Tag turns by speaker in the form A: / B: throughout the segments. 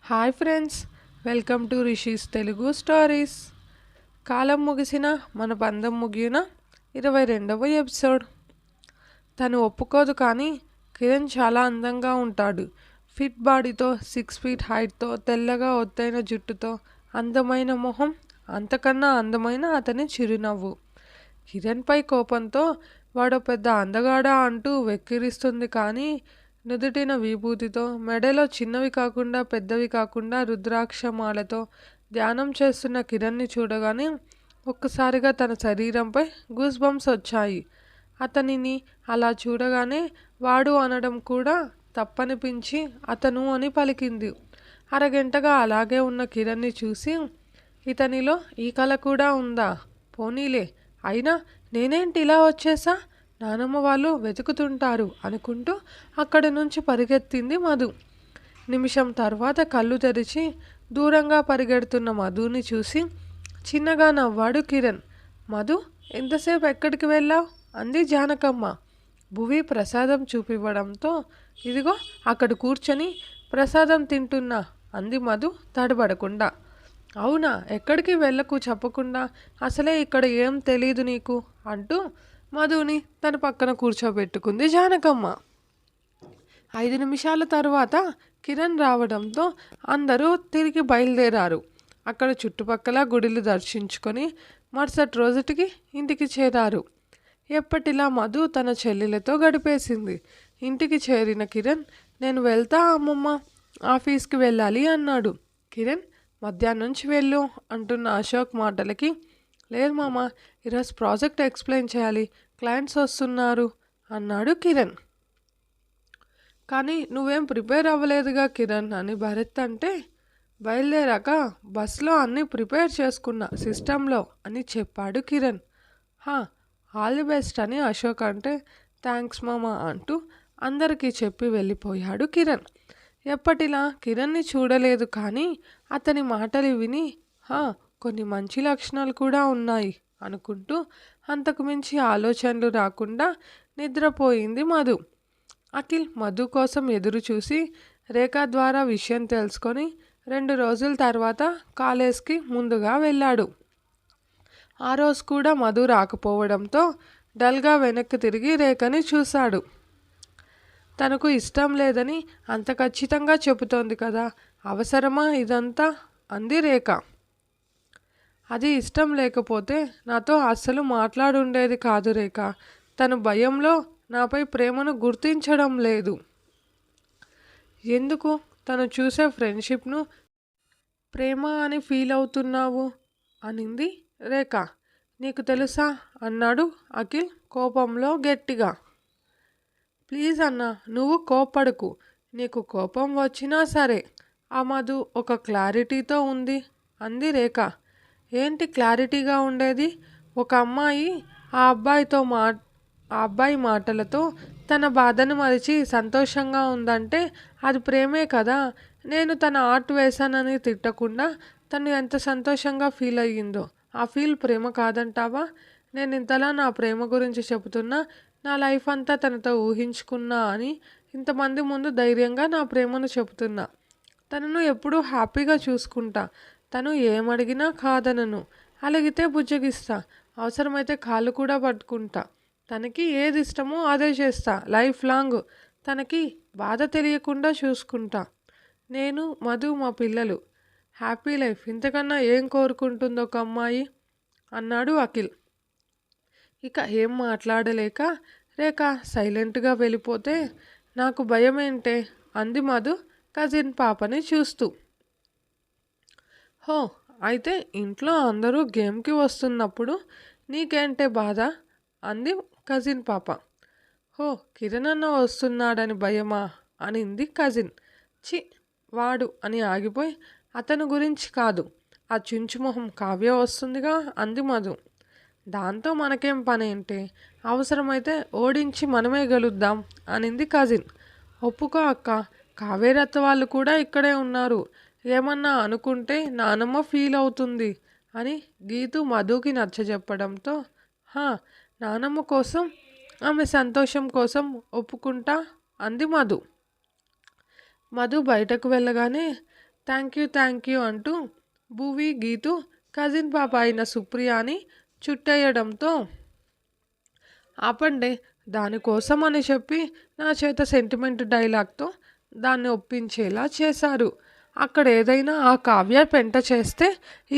A: Hi friends, welcome to Rishi's Telugu stories. కాలం ముగిసిన మన బంధం ముగిన 22వ ఎపిసోడ్. తను ఒప్పుకోదు కానీ కిరణ్ చాలా అందంగా ఉంటాడు. ఫిట్ బాడీతో, 6 ఫీట్ హైట్తో, తెల్లగా ఒత్తైన జుట్టుతో, అందమైన మొహం, అంతకన్నా అందమైన అతని చిరునవ్వు. కిరణ్పై కోపంతో వాడు పెద్ద అందగాడా అంటూ వెక్కిరిస్తుంది కానీ నుదుటిన విభూతితో, మెడలో చిన్నవి కాకుండా పెద్దవి కాకుండా రుద్రాక్షమాలతో ధ్యానం చేస్తున్న కిరణ్ని చూడగానే ఒక్కసారిగా తన శరీరంపై గూస్ బంప్స్ వచ్చాయి. అతనిని అలా చూడగానే వాడు అనడం కూడా తప్పనిపించి అతను అని పలికింది. అరగంటగా అలాగే ఉన్న కిరణ్ని చూసి, ఇతనిలో ఈ కళ కూడా ఉందా, పోనీలే, అయినా నేనేంటి ఇలా వచ్చేసా, నానమ్మ వాళ్ళు వెతుకుతుంటారు అనుకుంటూ అక్కడి నుంచి పరిగెత్తింది మధు. నిమిషం తర్వాత కళ్ళు తెరిచి దూరంగా పరిగెడుతున్న మధుని చూసి చిన్నగా నవ్వాడు కిరణ్. మధు, ఎంతసేపు ఎక్కడికి వెళ్ళావు అంది జానకమ్మ. భువి ప్రసాదం చూపివ్వడంతో ఇదిగో అక్కడ కూర్చొని ప్రసాదం తింటున్నా అంది మధు తడబడకుండా. అవునా, ఎక్కడికి వెళ్ళకు చెప్పకుండా, అసలే ఇక్కడ ఏం తెలీదు నీకు అంటూ మధుని తన పక్కన కూర్చోబెట్టుకుంది జానకమ్మ. 5 నిమిషాల తర్వాత కిరణ్ రావడంతో అందరూ తిరిగి బయలుదేరారు. అక్కడ చుట్టుపక్కల గుడిలు దర్శించుకొని మరుసటి రోజుటికి ఇంటికి చేరారు. ఎప్పటిలా మధు తన చెల్లెలతో గడిపేసింది. ఇంటికి చేరిన కిరణ్, నేను వెళ్తా అమ్మమ్మ, ఆఫీస్కి వెళ్ళాలి అన్నాడు. కిరణ్, మధ్యాహ్నం నుంచి వెళ్ళు అంటున్న అశోక్ మాటలకి, లేదు మామ, ఈరోజు ప్రాజెక్ట్ ఎక్స్ప్లెయిన్ చేయాలి, క్లయింట్స్ వస్తున్నారు అన్నాడు కిరణ్. కానీ నువ్వేం ప్రిపేర్ అవ్వలేదుగా కిరణ్ అని భరత్ అంటే, బయలుదేరాక బస్లో అన్నీ ప్రిపేర్ చేసుకున్నా సిస్టంలో అని చెప్పాడు కిరణ్. ఆల్ ది బెస్ట్ అని అశోక్ అంటే, థ్యాంక్స్ మామ అంటూ అందరికీ చెప్పి వెళ్ళిపోయాడు కిరణ్. ఎప్పటిలా కిరణ్ని చూడలేదు కానీ అతని మాటలు విని కొన్ని మంచి లక్షణాలు కూడా ఉన్నాయి అనుకుంటూ అంతకు మించి ఆలోచనలు రాకుండా నిద్రపోయింది మధు. అఖిల్ మధు కోసం ఎదురు చూసి రేఖ ద్వారా విషయం తెలుసుకొని 2 రోజుల తర్వాత కాలేజ్కి ముందుగా వెళ్ళాడు. ఆ రోజు కూడా మధు రాకపోవడంతో డల్గా వెనక్కి తిరిగి రేఖని చూశాడు. తనకు ఇష్టం లేదని అంత ఖచ్చితంగా చెబుతోంది కదా, అవసరమా ఇదంతా అంది రేఖ. అది ఇష్టం లేకపోతే నాతో అస్సలు మాట్లాడుండేది కాదు రేఖ. తను భయంలో నాపై ప్రేమను గుర్తించడం లేదు. ఎందుకు తను చూసే ఫ్రెండ్షిప్ను ప్రేమ అని ఫీల్ అవుతున్నావు అనింది రేఖ. నీకు తెలుసా అన్నాడు అఖిల్ కోపంలో గట్టిగా. ప్లీజ్ అన్న, నువ్వు కోప్పడకు, నీకు కోపం వచ్చినా సరే. ఆ మధు ఒక క్లారిటీతో ఉంది అంది రేఖ. ఏంటి క్లారిటీగా ఉండేది? ఒక అమ్మాయి ఆ అబ్బాయి మాటలతో తన బాధను మరిచి సంతోషంగా ఉందంటే అది ప్రేమే కదా. నేను తన ఆర్ట్ వేశానని తిట్టకుండా తను ఎంత సంతోషంగా ఫీల్ అయ్యిందో, ఆ ఫీల్ ప్రేమ కాదంటావా? నేను ఇంతలా నా ప్రేమ గురించి చెబుతున్నా, నా లైఫ్ అంతా తనతో ఊహించుకున్నా అని ఇంతమంది ముందు ధైర్యంగా నా ప్రేమను చెబుతున్నా. తనను ఎప్పుడూ హ్యాపీగా చూసుకుంటా. తను ఏమడిగినా కాదనను. అలిగితే బుజ్జగిస్తా. అవసరమైతే కాళ్ళు కూడా పట్టుకుంటా. తనకి ఏది ఇష్టమో అదే చేస్తా. లైఫ్ లాంగ్ తనకి బాధ తెలియకుండా చూసుకుంటా. నేను, మధు, మా పిల్లలు హ్యాపీ లైఫ్. ఇంతకన్నా ఏం కోరుకుంటుందో ఒక అమ్మాయి అన్నాడు అఖిల్. ఇక ఏం మాట్లాడలేక రేఖ సైలెంట్గా వెళ్ళిపోతే, నాకు భయమేంటే అంది మధు కజిన్ పాపని చూస్తూ. అయితే ఇంట్లో అందరూ గేమ్కి వస్తున్నప్పుడు నీకేంటే బాధ అంది కజిన్ పాప. కిరణ్ అన్న వస్తున్నాడని భయమా అనింది కజిన్. వాడు అని ఆగిపోయి, అతని గురించి కాదు, ఆ చుంచుమొహం కావ్య వస్తుందిగా అంది మధు. దాంతో మనకేం పనేంటే, అవసరమైతే ఓడించి మనమే గెలుద్దాం అనింది కజిన్. ఒప్పుకో అక్క, కావేరత్త వాళ్ళు కూడా ఇక్కడే ఉన్నారు, ఏమన్నా అనుకుంటే నానమ్మ ఫీల్ అవుతుంది అని గీతు మధుకి నచ్చజెప్పడంతో, నానమ్మ కోసం, ఆమె సంతోషం కోసం ఒప్పుకుంటా అంది మధు. మధు బయటకు వెళ్ళగానే థ్యాంక్ యూ అంటూ భువి గీతు కజిన్ పాప అయిన సుప్రియాని చుట్టేయడంతో ఆపండే దానికోసం అని చెప్పి నా చేత సెంటిమెంట్ డైలాగ్తో దాన్ని ఒప్పించేలా చేశారు. అక్కడ ఏదైనా ఆ కావ్య పెంట చేస్తే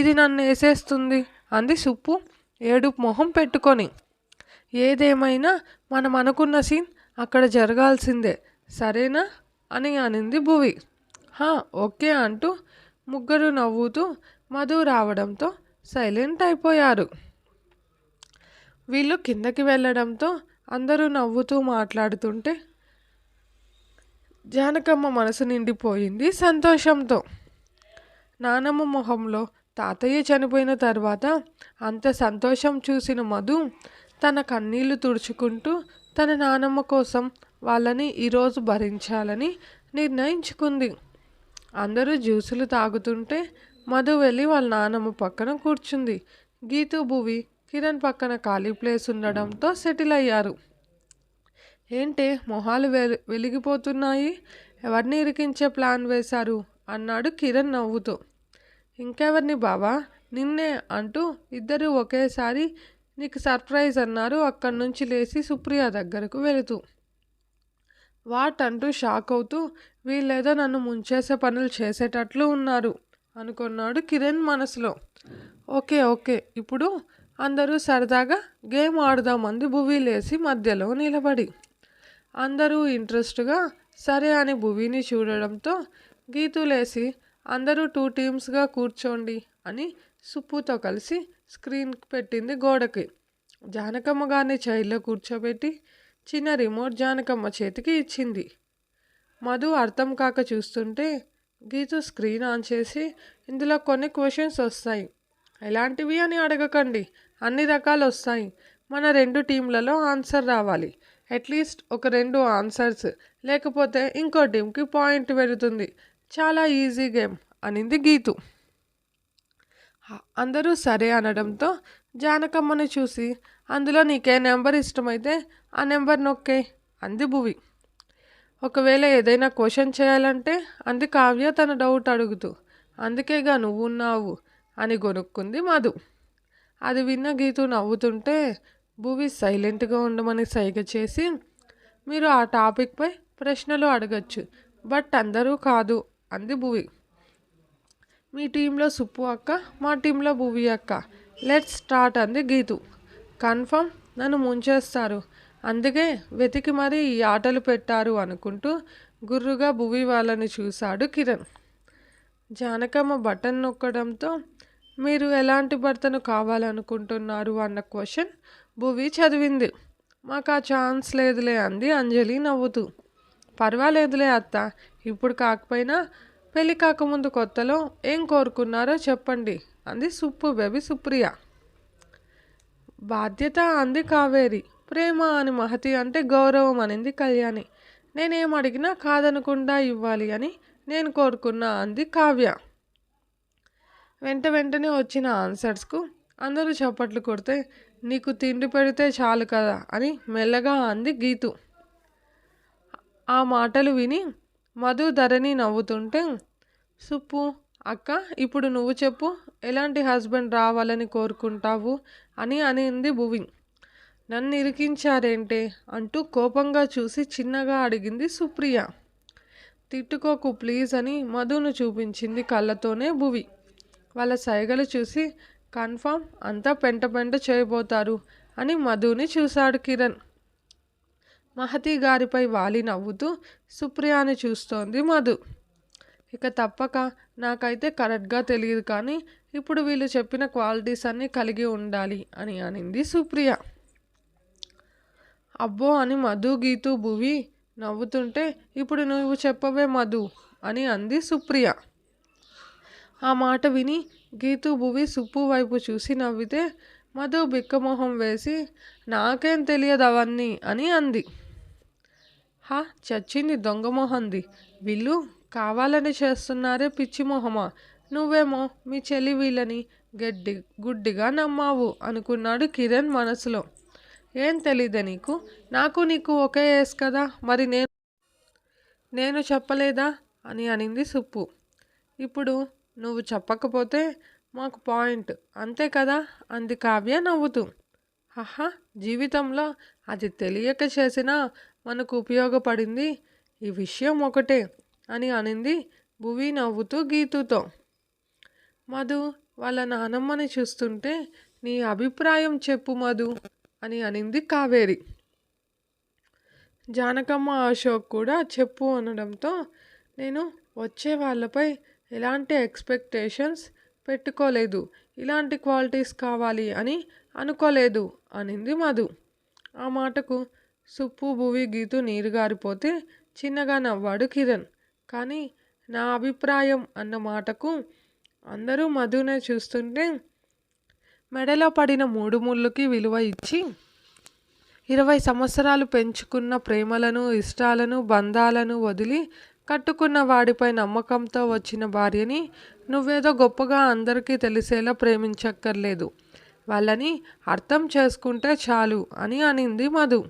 A: ఇది నన్ను వేసేస్తుంది అంది సుప్పు ఏడుపు మొహం పెట్టుకొని. ఏదేమైనా మనం అనుకున్న సీన్ అక్కడ జరగాల్సిందే సరేనా అని అనింది భువి. ఓకే అంటూ ముగ్గురు నవ్వుతూ మధు రావడంతో సైలెంట్ అయిపోయారు. వీళ్ళు కిందకి వెళ్ళడంతో అందరూ నవ్వుతూ మాట్లాడుతుంటే జానకమ్మ మనసు నిండిపోయింది సంతోషంతో. నానమ్మ మొహంలో తాతయ్య చనిపోయిన తర్వాత అంత సంతోషం చూసిన మధు తన కన్నీళ్లు తుడుచుకుంటూ తన నానమ్మ కోసం వాళ్ళని ఈరోజు భరించాలని నిర్ణయించుకుంది. అందరూ జ్యూసులు తాగుతుంటే మధు వెళ్ళి వాళ్ళ నానమ్మ పక్కన కూర్చుంది. గీతు భువి కిరణ్ పక్కన ఖాళీ ప్లేస్ ఉండడంతో సెటిల్ అయ్యారు. ఏంటే మొహాలు వెలిగిపోతున్నాయి, ఎవరిని ఇరికించే ప్లాన్ వేశారు అన్నాడు కిరణ్ నవ్వుతూ. ఇంకెవరిని బావా, నిన్నే అంటూ ఇద్దరు ఒకేసారి నీకు సర్ప్రైజ్ అన్నారు అక్కడి నుంచి లేచి సుప్రియ దగ్గరకు వెళుతూ. వాట్ అంటూ షాక్ అవుతూ వీళ్ళేదో నన్ను ముంచేసే పనులు చేసేటట్లు ఉన్నారు అనుకున్నాడు కిరణ్ మనసులో. ఓకే ఇప్పుడు అందరూ సరదాగా గేమ్ ఆడుదామంది భువి లేచి మధ్యలో నిలబడి. అందరూ ఇంట్రెస్ట్గా సరే అని భువిని చూడడంతో గీతు లేచి అందరూ 2 టీమ్స్గా కూర్చోండి అని సుప్పుతో కలిసి స్క్రీన్ పెట్టింది గోడకి. జానకమ్మ గారిని చైర్లో కూర్చోబెట్టి చిన్న రిమోట్ జానకమ్మ చేతికి ఇచ్చింది. మధు అర్థం కాక చూస్తుంటే గీతు స్క్రీన్ ఆన్ చేసి ఇందులో కొన్ని క్వశ్చన్స్ వస్తాయి, ఎలాంటివి అని అడగకండి, అన్ని రకాలు వస్తాయి, మన 2 టీంలలో ఆన్సర్ రావాలి, అట్లీస్ట్ ఒక 2 ఆన్సర్స్, లేకపోతే ఇంకో టీంకి పాయింట్ పెడుతుంది, చాలా ఈజీ గేమ్ అనింది గీతు. అందరూ సరే అనడంతో జానకమ్మని చూసి అందులో నీకే నెంబర్ ఇష్టమైతే ఆ నెంబర్ నొక్కే అంది భువి. ఒకవేళ ఏదైనా క్వశ్చన్ చేయాలంటే అంది కావ్య తన డౌట్ అడుగుతూ. అందుకేగా నువ్వున్నావు అని గొనుక్కుంది మధు. అది విన్న గీతు నవ్వుతుంటే భువి సైలెంట్గా ఉండమని సైగ చేసి మీరు ఆ టాపిక్పై ప్రశ్నలు అడగచ్చు, బట్ అందరూ కాదు అంది భువి. మీ టీంలో సుప్పు అక్క, మా టీంలో భువి అక్క, లెట్స్ స్టార్ట్ అంది గీతు. కన్ఫర్మ్ నన్ను ముంచేస్తారు, అందుకే వెతికి మరీ ఈ ఆటలు పెట్టారు అనుకుంటూ గుర్రుగా భువి వాళ్ళని చూశాడు కిరణ్. జానకమ్మ బటన్ నొక్కడంతో మీరు ఎలాంటి భర్తను కావాలనుకుంటున్నారు అన్న క్వశ్చన్ భువి చదివింది. మాకు ఆ ఛాన్స్ లేదులే అంది అంజలి నవ్వుతూ. పర్వాలేదులే అత్త, ఇప్పుడు కాకపోయినా పెళ్ళి కాకముందు కొత్తలో ఏం కోరుకున్నారో చెప్పండి అంది సుప్పు బేబీ సుప్రియ. బాధ్యత అంది కావేరి. ప్రేమ అని మహతి అంటే గౌరవం అనింది కళ్యాణి. నేనేం అడిగినా కాదనకుండా ఇవ్వాలి అని నేను కోరుకున్నా అంది కావ్య. వెంటనే వచ్చిన ఆన్సర్స్కు అందరూ చప్పట్లు కొడితే నీకు తిండి పెడితే చాలు కదా అని మెల్లగా అంది గీతు. ఆ మాటలు విని మధు ధరణి నవ్వుతుంటే సుప్పు అక్క ఇప్పుడు నువ్వు చెప్పు, ఎలాంటి హస్బెండ్ రావాలని కోరుకుంటావు అని అనింది భువి. నన్ను ఇరికించారేంటే అంటూ కోపంగా చూసి చిన్నగా అడిగింది సుప్రియ. తిట్టుకోకు ప్లీజ్ అని మధును చూపించింది కళ్ళతోనే భువి. వాళ్ళ సైగలు చూసి కన్ఫామ్ అంతా పెంట చేయబోతారు అని మధుని చూశాడు కిరణ్. మహతి గారిపై వాలి నవ్వుతూ సుప్రియాని చూస్తోంది మధు. ఇక తప్పక నాకైతే కరెక్ట్గా తెలియదు కానీ ఇప్పుడు వీళ్ళు చెప్పిన క్వాలిటీస్ అన్నీ కలిగి ఉండాలి అని అనింది సుప్రియ. అబ్బో అని మధు గీతు భువి నవ్వుతుంటే ఇప్పుడు నువ్వు చెప్పవే మధు అని అంది సుప్రియ. ఆ మాట విని గీతు భువి సుప్పు వైపు చూసి నవ్వితే మధు బిక్కమొహం వేసి నాకేం తెలియదు అవన్నీ అని అంది. చచ్చింది దొంగ మొహంది, వీళ్ళు కావాలని చేస్తున్నారే పిచ్చి మొహమా, నువ్వేమో మీ చెల్లి వీళ్ళని గుడ్డిగా నమ్మావు అనుకున్నాడు కిరణ్ మనసులో. ఏం తెలీదే నీకు, నాకు నీకు ఒకే ఏజ్ కదా, మరి నేను చెప్పలేదా అని అనింది సుప్పు. ఇప్పుడు నువ్వు చెప్పకపోతే మాకు పాయింట్ అంతే కదా అంది కావ్య నవ్వుతూ. హహా, జీవితంలో అది తెలియక చేసినా మనకు ఉపయోగపడింది ఈ విషయం ఒకటే అని అనింది భువి నవ్వుతూ గీతుతో. మధు వాళ్ళ నానమ్మని చూస్తుంటే నీ అభిప్రాయం చెప్పు మధు అని అనింది కావేరి. జానకమ్మ అశోక్ కూడా చెప్పు అనడంతో నేను వచ్చే వాళ్ళపై ఎలాంటి ఎక్స్పెక్టేషన్స్ పెట్టుకోలేదు, ఇలాంటి క్వాలిటీస్ కావాలి అని అనుకోలేదు అనింది మధు. ఆ మాటకు సుప్పు భువి గీతు నీరు గారిపోతే చిన్నగా నవ్వాడు కిరణ్. కానీ నా అభిప్రాయం అన్న మాటకు అందరూ మధునే చూస్తుంటే మెడలో పడిన 3 ముళ్ళుకి విలువ ఇచ్చి 20 సంవత్సరాలు పెంచుకున్న ప్రేమలను, ఇష్టాలను, బంధాలను వదిలి కట్టుకున్న వాడిపై నమ్మకంతో వచ్చిన భార్యని నువ్వేదో గొప్పగా అందరికీ తెలిసేలా ప్రేమించక్కర్లేదు, వాళ్ళని అర్థం చేసుకుంటే చాలు అని అనింది మధు.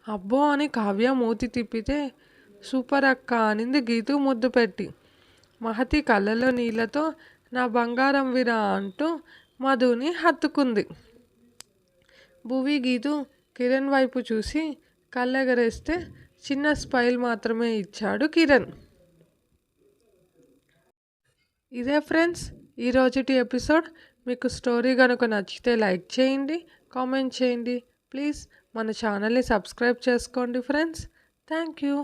A: అబ్బో అని కావ్య మూతి తిప్పితే సూపర్ అక్క అనింది గీతు ముద్దు పెట్టి. మహతి కళ్ళలో నీళ్లతో నా బంగారం విరా అంటూ మధుని హత్తుకుంది. భువి గీతు కిరణ్ వైపు చూసి కళ్ళెగరేస్తే చిన్న స్మైల్ మాత్రమే ఇచ్చాడు కిరణ్. ఇదే ఫ్రెండ్స్ ఈరోజుటి ఎపిసోడ్. మీకు స్టోరీ కనుక నచ్చితే లైక్ చేయండి, కామెంట్ చేయండి. ప్లీజ్ మన ఛానల్ని సబ్స్క్రైబ్ చేసుకోండి ఫ్రెండ్స్. Thank you.